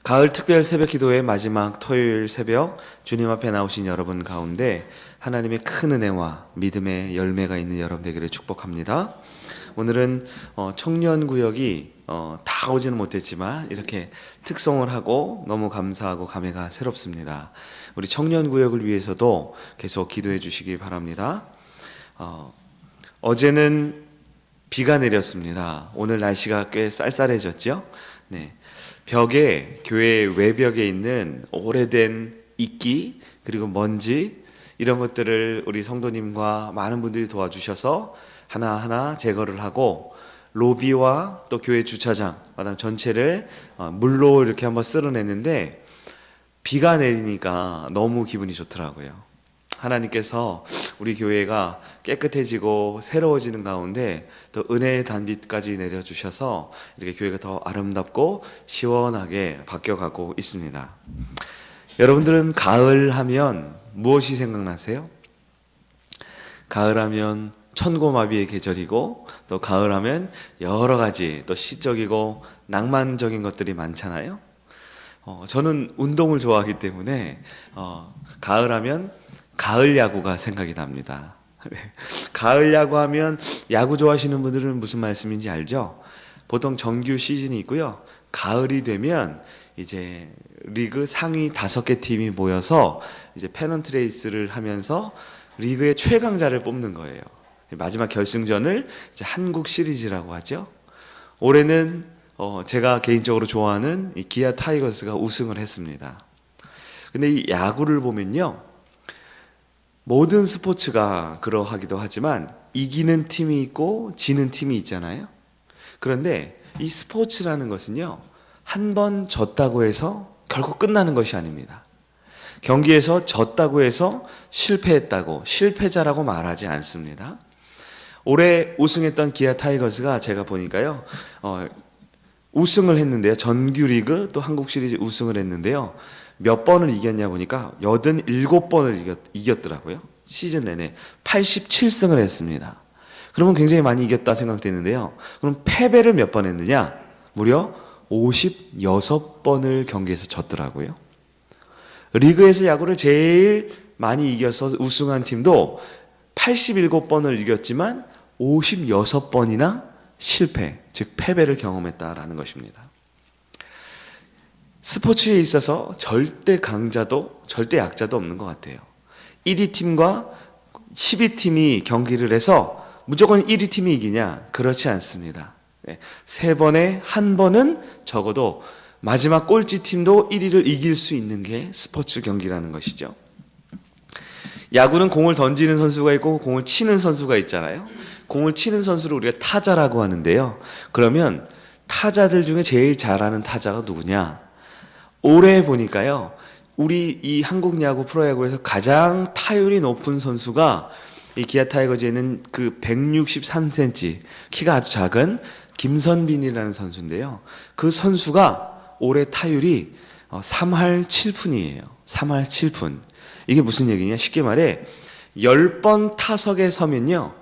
가을 특별 새벽 기도의 마지막 토요일 새벽 주님 앞에 나오신 여러분 가운데 하나님의 큰 은혜와 믿음의 열매가 있는 여러분 되기를 축복합니다. 오늘은 청년구역이 다 오지는 못했지만 이렇게 특송을 하고 너무 감사하고 감회가 새롭습니다. 우리 청년구역을 위해서도 계속 기도해 주시기 바랍니다. 어제는 비가 내렸습니다. 오늘 날씨가 꽤 쌀쌀해졌죠? 네. 벽에, 교회 외벽에 있는 오래된 이끼 그리고 먼지 이런 것들을 우리 성도님과 많은 분들이 도와주셔서 하나하나 제거를 하고 로비와 또 교회 주차장 마당 전체를 물로 이렇게 한번 쓸어냈는데 비가 내리니까 너무 기분이 좋더라고요. 하나님께서 우리 교회가 깨끗해지고 새로워지는 가운데 또 은혜의 단비까지 내려주셔서 이렇게 교회가 더 아름답고 시원하게 바뀌어가고 있습니다. 여러분들은 가을 하면 무엇이 생각나세요? 가을 하면 천고마비의 계절이고 또 가을 하면 여러 가지 또 시적이고 낭만적인 것들이 많잖아요. 저는 운동을 좋아하기 때문에 가을 하면 가을 야구가 생각이 납니다. 가을 야구 하면 야구 좋아하시는 분들은 무슨 말씀인지 알죠? 보통 정규 시즌이 있고요. 가을이 되면 이제 리그 상위 5개 팀이 모여서 이제 페넌트 레이스를 하면서 리그의 최강자를 뽑는 거예요. 마지막 결승전을 이제 한국 시리즈라고 하죠. 올해는 제가 개인적으로 좋아하는 이 기아 타이거스가 우승을 했습니다. 근데 이 야구를 보면요. 모든 스포츠가 그러하기도 하지만 이기는 팀이 있고 지는 팀이 있잖아요. 그런데 이 스포츠라는 것은요. 한 번 졌다고 해서 결국 끝나는 것이 아닙니다. 경기에서 졌다고 해서 실패했다고 실패자라고 말하지 않습니다. 올해 우승했던 기아 타이거스가 제가 보니까요. 우승을 했는데요. 정규리그 또 한국 시리즈 우승을 했는데요. 몇 번을 이겼냐 보니까 87번을 이겼더라고요. 시즌 내내 87승을 했습니다. 그러면 굉장히 많이 이겼다 생각되는데요. 그럼 패배를 몇 번 했느냐? 무려 56번을 경기에서 졌더라고요. 리그에서 야구를 제일 많이 이겨서 우승한 팀도 87번을 이겼지만 56번이나 실패, 즉 패배를 경험했다라는 것입니다. 스포츠에 있어서 절대 강자도 절대 약자도 없는 것 같아요. 1위 팀과 12팀이 경기를 해서 무조건 1위 팀이 이기냐? 그렇지 않습니다. 3번에 한 번은 적어도 마지막 꼴찌 팀도 1위를 이길 수 있는 게 스포츠 경기라는 것이죠. 야구는 공을 던지는 선수가 있고 공을 치는 선수가 있잖아요. 공을 치는 선수를 우리가 타자라고 하는데요. 그러면 타자들 중에 제일 잘하는 타자가 누구냐? 올해 보니까요. 우리 이 한국 야구 프로야구에서 가장 타율이 높은 선수가 이 기아 타이거즈에는 그 163cm 키가 아주 작은 김선빈이라는 선수인데요. 그 선수가 올해 타율이 3할 7푼이에요. 3할 7푼. 이게 무슨 얘기냐? 쉽게 말해 10번 타석에 서면요.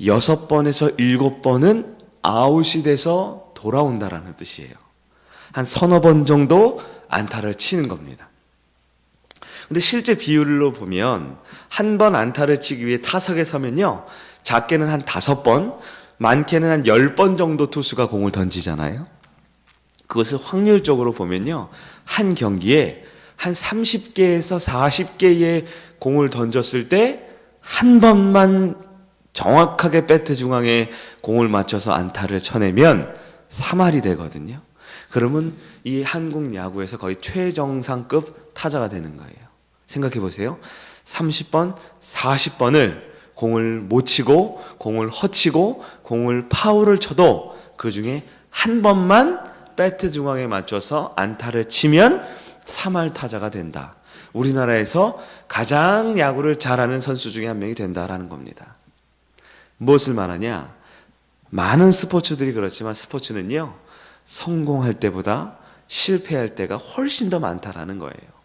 6번에서 7번은 아웃이 돼서 돌아온다라는 뜻이에요. 한 서너 번 정도 안타를 치는 겁니다. 근데 실제 비율로 보면 한 번 안타를 치기 위해 타석에 서면요. 작게는 한 5번, 많게는 한 10번 정도 투수가 공을 던지잖아요. 그것을 확률적으로 보면요. 한 경기에 한 30개에서 40개의 공을 던졌을 때 한 번만 정확하게 배트 중앙에 공을 맞춰서 안타를 쳐내면 3할이 되거든요. 그러면 이 한국 야구에서 거의 최정상급 타자가 되는 거예요. 생각해 보세요. 30번, 40번을 공을 못 치고 공을 허치고 공을 파울을 쳐도 그 중에 한 번만 배트 중앙에 맞춰서 안타를 치면 3할 타자가 된다. 우리나라에서 가장 야구를 잘하는 선수 중에 한 명이 된다라는 겁니다. 무엇을 말하냐? 많은 스포츠들이 그렇지만 스포츠는요. 성공할 때보다 실패할 때가 훨씬 더 많다라는 거예요.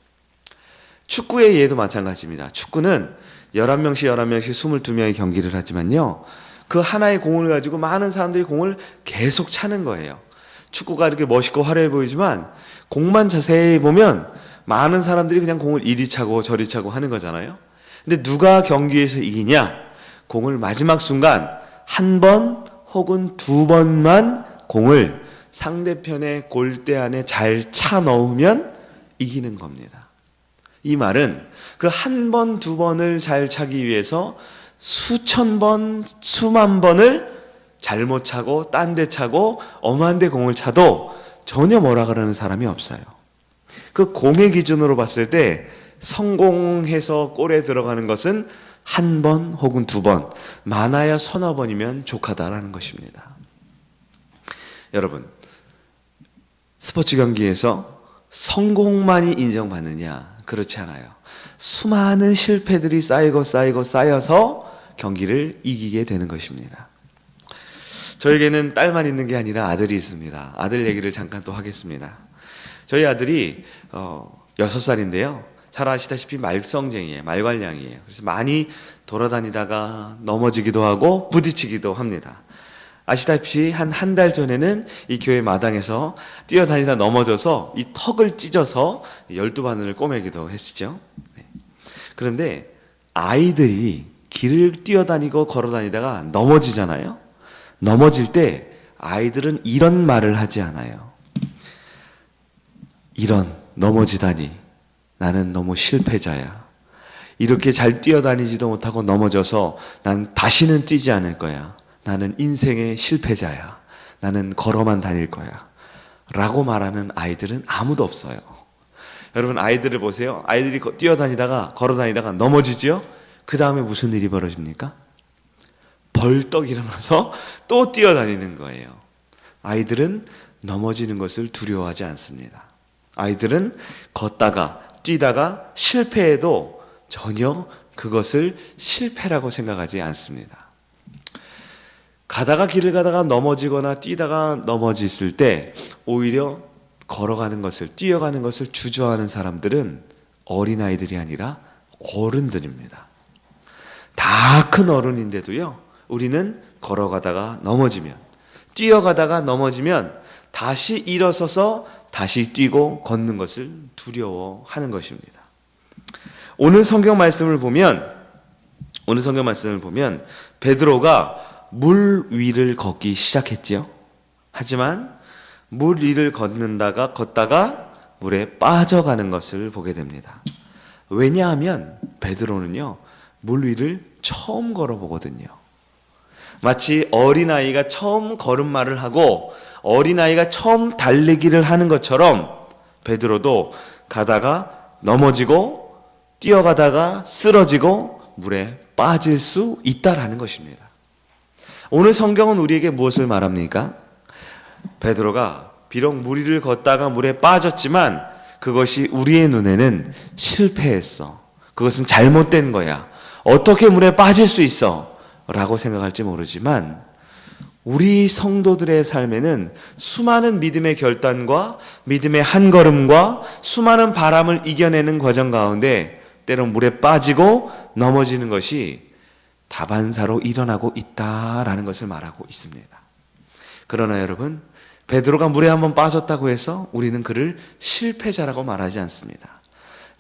축구의 예도 마찬가지입니다. 축구는 11명씩 22명이 경기를 하지만요. 그 하나의 공을 가지고 많은 사람들이 공을 계속 차는 거예요. 축구가 이렇게 멋있고 화려해 보이지만 공만 자세히 보면 많은 사람들이 그냥 공을 이리 차고 저리 차고 하는 거잖아요. 근데 누가 경기에서 이기냐? 공을 마지막 순간 한 번 혹은 두 번만 공을 상대편의 골대 안에 잘 차 넣으면 이기는 겁니다. 이 말은 그 한 번, 두 번을 잘 차기 위해서 수천 번, 수만 번을 잘못 차고 딴 데 차고 엄한 데 공을 차도 전혀 뭐라 그러는 사람이 없어요. 그 공의 기준으로 봤을 때 성공해서 골에 들어가는 것은 한 번 혹은 두 번, 많아야 서너 번이면 족하다라는 것입니다. 여러분, 스포츠 경기에서 성공만이 인정받느냐? 그렇지 않아요. 수많은 실패들이 쌓여서 경기를 이기게 되는 것입니다. 저에게는 딸만 있는 게 아니라 아들이 있습니다. 아들 얘기를 잠깐 또 하겠습니다. 저희 아들이 6살인데요. 잘 아시다시피 말썽쟁이에요. 말괄량이에요. 그래서 많이 돌아다니다가 넘어지기도 하고 부딪히기도 합니다. 아시다시피 한 달 전에는 이 교회 마당에서 뛰어다니다 넘어져서 이 턱을 찢어서 12바늘을 꼬매기도 했죠. 그런데 아이들이 길을 뛰어다니고 걸어다니다가 넘어지잖아요. 넘어질 때 아이들은 이런 말을 하지 않아요. 이런 넘어지다니 나는 너무 실패자야. 이렇게 잘 뛰어다니지도 못하고 넘어져서 난 다시는 뛰지 않을 거야. 나는 인생의 실패자야. 나는 걸어만 다닐 거야. 라고 말하는 아이들은 아무도 없어요. 여러분 아이들을 보세요. 아이들이 뛰어다니다가 걸어다니다가 넘어지지요? 그 다음에 무슨 일이 벌어집니까? 벌떡 일어나서 또 뛰어다니는 거예요. 아이들은 넘어지는 것을 두려워하지 않습니다. 아이들은 걷다가 뛰다가 실패해도 전혀 그것을 실패라고 생각하지 않습니다. 길을 가다가 넘어지거나 뛰다가 넘어졌을 때 오히려 걸어가는 것을, 뛰어가는 것을 주저하는 사람들은 어린아이들이 아니라 어른들입니다. 다 큰 어른인데도요, 우리는 걸어가다가 넘어지면, 뛰어가다가 넘어지면 다시 일어서서 다시 뛰고 걷는 것을 두려워하는 것입니다. 오늘 성경 말씀을 보면 베드로가 물 위를 걷기 시작했지요. 하지만 물 위를 걷다가 물에 빠져가는 것을 보게 됩니다. 왜냐하면 베드로는요, 물 위를 처음 걸어보거든요. 마치 어린아이가 처음 걸음마를 하고 어린아이가 처음 달리기를 하는 것처럼 베드로도 가다가 넘어지고 뛰어가다가 쓰러지고 물에 빠질 수 있다라는 것입니다. 오늘 성경은 우리에게 무엇을 말합니까? 베드로가 비록 물 위를 걷다가 물에 빠졌지만 그것이 우리의 눈에는 실패했어. 그것은 잘못된 거야. 어떻게 물에 빠질 수 있어? 라고 생각할지 모르지만 우리 성도들의 삶에는 수많은 믿음의 결단과 믿음의 한 걸음과 수많은 바람을 이겨내는 과정 가운데 때론 물에 빠지고 넘어지는 것이 다반사로 일어나고 있다라는 것을 말하고 있습니다. 그러나 여러분, 베드로가 물에 한번 빠졌다고 해서 우리는 그를 실패자라고 말하지 않습니다.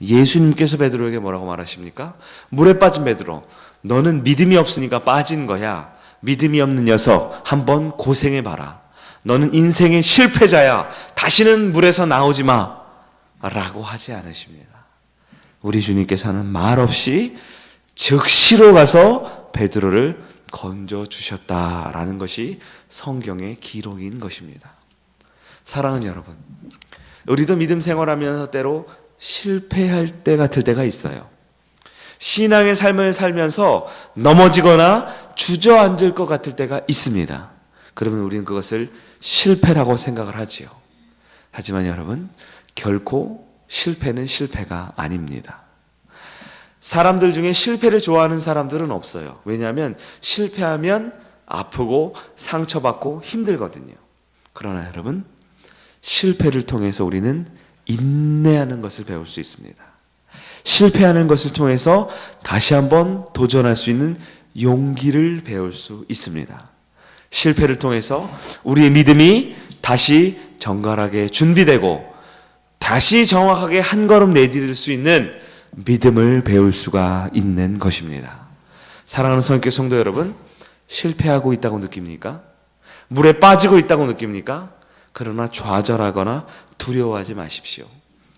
예수님께서 베드로에게 뭐라고 말하십니까? 물에 빠진 베드로, 너는 믿음이 없으니까 빠진 거야. 믿음이 없는 녀석, 한번 고생해봐라. 너는 인생의 실패자야. 다시는 물에서 나오지 마. 라고 하지 않으십니다. 우리 주님께서는 말없이 즉시로 가서 베드로를 건져주셨다라는 것이 성경의 기록인 것입니다. 사랑하는 여러분, 우리도 믿음 생활하면서 때로 실패할 때 같을 때가 있어요. 신앙의 삶을 살면서 넘어지거나 주저앉을 것 같을 때가 있습니다. 그러면 우리는 그것을 실패라고 생각을 하지요. 하지만 여러분, 결코 실패는 실패가 아닙니다. 사람들 중에 실패를 좋아하는 사람들은 없어요. 왜냐하면 실패하면 아프고 상처받고 힘들거든요. 그러나 여러분, 실패를 통해서 우리는 인내하는 것을 배울 수 있습니다. 실패하는 것을 통해서 다시 한번 도전할 수 있는 용기를 배울 수 있습니다. 실패를 통해서 우리의 믿음이 다시 정갈하게 준비되고 다시 정확하게 한 걸음 내디딜 수 있는 믿음을 배울 수가 있는 것입니다. 사랑하는 성교 성도 여러분, 실패하고 있다고 느낍니까? 물에 빠지고 있다고 느낍니까? 그러나 좌절하거나 두려워하지 마십시오.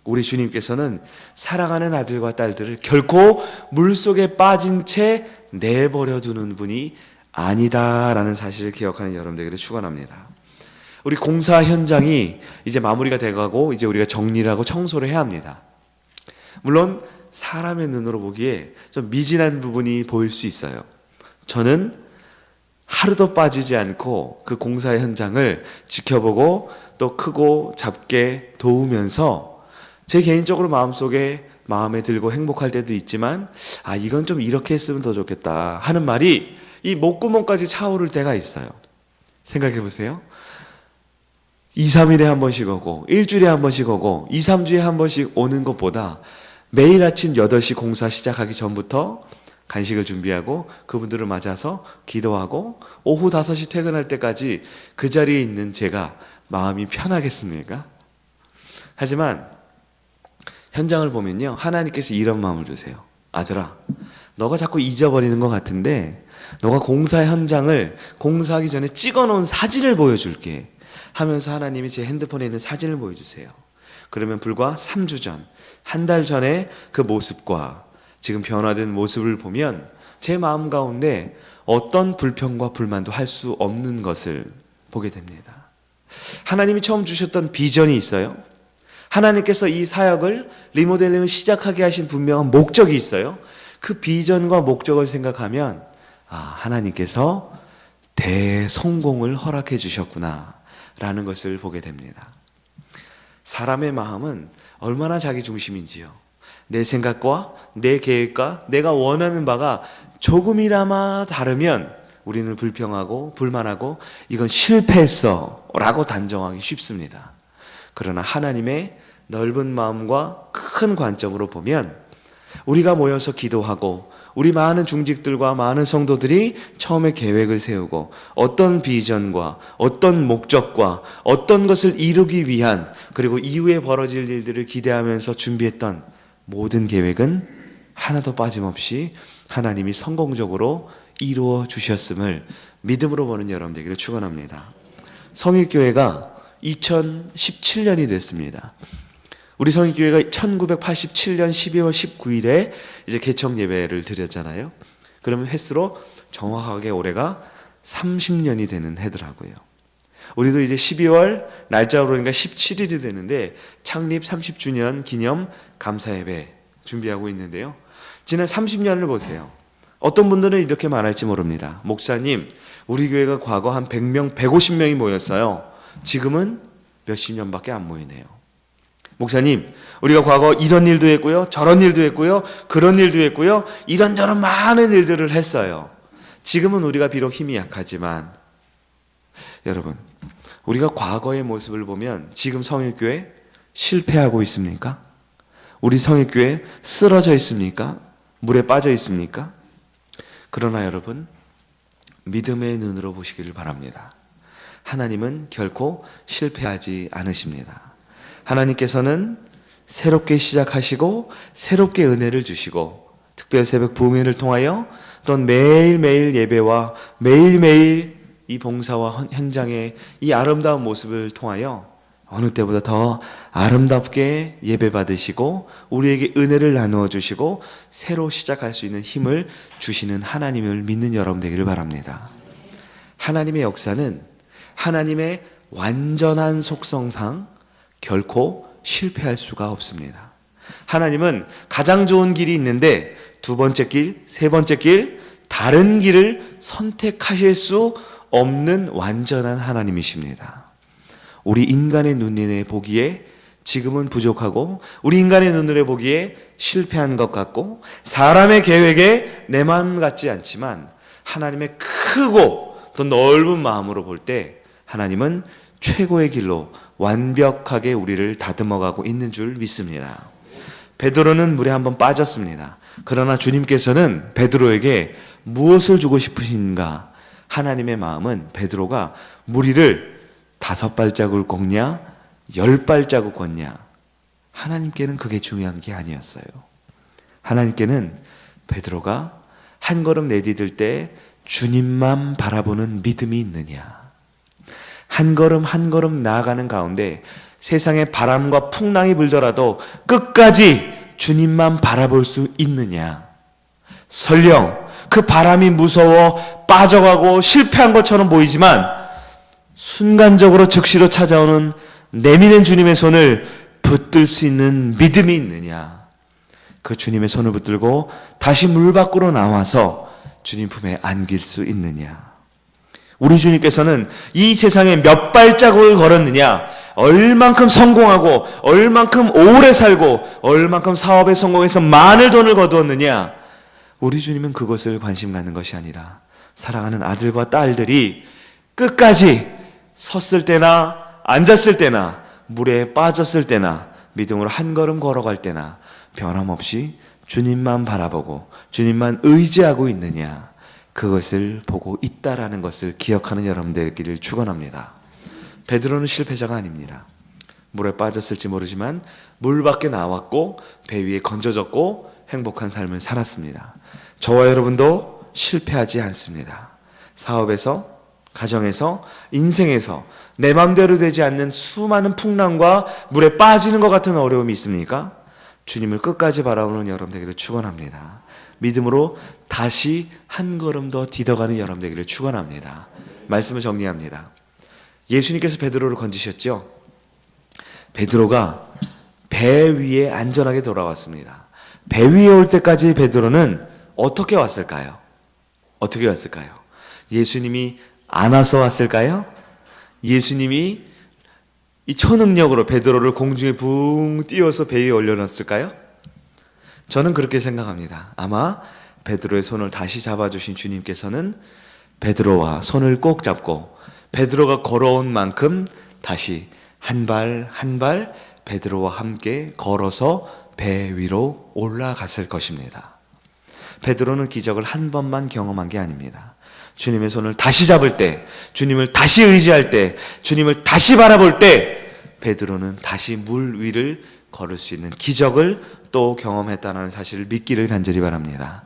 우리 주님께서는 사랑하는 아들과 딸들을 결코 물속에 빠진 채 내버려 두는 분이 아니다라는 사실을 기억하는 여러분들에게 축원합니다. 우리 공사 현장이 이제 마무리가 돼가고 이제 우리가 정리를 하고 청소를 해야 합니다. 물론 사람의 눈으로 보기에 좀 미진한 부분이 보일 수 있어요. 저는 하루도 빠지지 않고 그 공사 현장을 지켜보고 또 크고 작게 도우면서 제 개인적으로 마음에 들고 행복할 때도 있지만 이건 좀 이렇게 했으면 더 좋겠다 하는 말이 이 목구멍까지 차오를 때가 있어요. 생각해 보세요. 2, 3일에 한 번씩 오고 일주일에 한 번씩 오고 2, 3주에 한 번씩 오는 것보다 매일 아침 8시 공사 시작하기 전부터 간식을 준비하고 그분들을 맞아서 기도하고 오후 5시 퇴근할 때까지 그 자리에 있는 제가 마음이 편하겠습니까? 하지만 현장을 보면요, 하나님께서 이런 마음을 주세요. 아들아, 너가 자꾸 잊어버리는 것 같은데 너가 공사 현장을 공사하기 전에 찍어놓은 사진을 보여줄게 하면서 하나님이 제 핸드폰에 있는 사진을 보여주세요. 그러면 불과 3주 전, 한 달 전에 그 모습과 지금 변화된 모습을 보면 제 마음 가운데 어떤 불평과 불만도 할 수 없는 것을 보게 됩니다. 하나님이 처음 주셨던 비전이 있어요. 하나님께서 이 사역을 리모델링을 시작하게 하신 분명한 목적이 있어요. 그 비전과 목적을 생각하면 하나님께서 대성공을 허락해 주셨구나 라는 것을 보게 됩니다. 사람의 마음은 얼마나 자기 중심인지요. 내 생각과 내 계획과 내가 원하는 바가 조금이나마 다르면 우리는 불평하고 불만하고 이건 실패했어 라고 단정하기 쉽습니다. 그러나 하나님의 넓은 마음과 큰 관점으로 보면 우리가 모여서 기도하고 우리 많은 중직들과 많은 성도들이 처음에 계획을 세우고 어떤 비전과 어떤 목적과 어떤 것을 이루기 위한 그리고 이후에 벌어질 일들을 기대하면서 준비했던 모든 계획은 하나도 빠짐없이 하나님이 성공적으로 이루어 주셨음을 믿음으로 보는 여러분 되기를 축원합니다. 성일교회가 2017년이 됐습니다. 우리 성일교회가 1987년 12월 19일에 이제 개청 예배를 드렸잖아요. 그러면 횟수로 정확하게 올해가 30년이 되는 해더라고요. 우리도 이제 12월 날짜로 그러니까 17일이 되는데 창립 30주년 기념 감사 예배 준비하고 있는데요. 지난 30년을 보세요. 어떤 분들은 이렇게 말할지 모릅니다. 목사님, 우리 교회가 과거 한 100명, 150명이 모였어요. 지금은 몇십 년밖에 안 모이네요. 목사님, 우리가 과거 이런 일도 했고요, 저런 일도 했고요, 그런 일도 했고요, 이런저런 많은 일들을 했어요. 지금은 우리가 비록 힘이 약하지만 여러분, 우리가 과거의 모습을 보면 지금 성일교회 실패하고 있습니까? 우리 성일교회 쓰러져 있습니까? 물에 빠져 있습니까? 그러나 여러분, 믿음의 눈으로 보시기를 바랍니다. 하나님은 결코 실패하지 않으십니다. 하나님께서는 새롭게 시작하시고 새롭게 은혜를 주시고 특별 새벽 부흥회를 통하여 또는 매일매일 예배와 매일매일 이 봉사와 현장의 이 아름다운 모습을 통하여 어느 때보다 더 아름답게 예배 받으시고 우리에게 은혜를 나누어 주시고 새로 시작할 수 있는 힘을 주시는 하나님을 믿는 여러분 되기를 바랍니다. 하나님의 역사는 하나님의 완전한 속성상 결코 실패할 수가 없습니다. 하나님은 가장 좋은 길이 있는데 두 번째 길, 세 번째 길, 다른 길을 선택하실 수 없는 완전한 하나님이십니다. 우리 인간의 눈에 보기에 지금은 부족하고 우리 인간의 눈으로 보기에 실패한 것 같고 사람의 계획에 내 마음 같지 않지만 하나님의 크고 또 넓은 마음으로 볼 때 하나님은 최고의 길로 완벽하게 우리를 다듬어가고 있는 줄 믿습니다. 베드로는 물에 한번 빠졌습니다. 그러나 주님께서는 베드로에게 무엇을 주고 싶으신가? 하나님의 마음은 베드로가 물 위를 5발자국을 걷냐 10발자국 걷냐, 하나님께는 그게 중요한 게 아니었어요. 하나님께는 베드로가 한 걸음 내디딜 때 주님만 바라보는 믿음이 있느냐, 한 걸음 한 걸음 나아가는 가운데 세상에 바람과 풍랑이 불더라도 끝까지 주님만 바라볼 수 있느냐. 설령 그 바람이 무서워 빠져가고 실패한 것처럼 보이지만 순간적으로 즉시로 찾아오는 내미는 주님의 손을 붙들 수 있는 믿음이 있느냐. 그 주님의 손을 붙들고 다시 물 밖으로 나와서 주님 품에 안길 수 있느냐. 우리 주님께서는 이 세상에 몇 발자국을 걸었느냐, 얼만큼 성공하고 얼만큼 오래 살고 얼만큼 사업에 성공해서 많은 돈을 거두었느냐, 우리 주님은 그것을 관심 갖는 것이 아니라 사랑하는 아들과 딸들이 끝까지 섰을 때나 앉았을 때나 물에 빠졌을 때나 믿음으로 한 걸음 걸어갈 때나 변함없이 주님만 바라보고 주님만 의지하고 있느냐, 그것을 보고 있다라는 것을 기억하는 여러분들 되기를 축원합니다. 베드로는 실패자가 아닙니다. 물에 빠졌을지 모르지만 물 밖에 나왔고 배 위에 건져졌고 행복한 삶을 살았습니다. 저와 여러분도 실패하지 않습니다. 사업에서, 가정에서, 인생에서 내 마음대로 되지 않는 수많은 풍랑과 물에 빠지는 것 같은 어려움이 있습니까? 주님을 끝까지 바라보는 여러분 되기를 축원합니다. 믿음으로 다시 한 걸음 더 디뎌가는 여러분 되기를 축원합니다. 말씀을 정리합니다. 예수님께서 베드로를 건지셨죠? 베드로가 배 위에 안전하게 돌아왔습니다. 배 위에 올 때까지 베드로는 어떻게 왔을까요? 어떻게 왔을까요? 예수님이 안아서 왔을까요? 예수님이 이 초능력으로 베드로를 공중에 붕 띄워서 배 위에 올려놨을까요? 저는 그렇게 생각합니다. 아마 베드로의 손을 다시 잡아주신 주님께서는 베드로와 손을 꼭 잡고 베드로가 걸어온 만큼 다시 한 발 한 발 베드로와 함께 걸어서 배 위로 올라갔을 것입니다. 베드로는 기적을 한 번만 경험한 게 아닙니다. 주님의 손을 다시 잡을 때, 주님을 다시 의지할 때, 주님을 다시 바라볼 때 베드로는 다시 물 위를 걸을 수 있는 기적을 또 경험했다는 사실을 믿기를 간절히 바랍니다.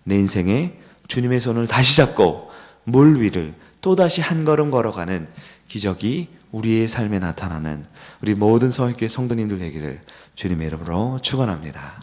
내 인생에 주님의 손을 다시 잡고 물 위를 또다시 한 걸음 걸어가는 기적이 우리의 삶에 나타나는 우리 모든 서울교회 성도님들 되기를 주님의 이름으로 축원합니다.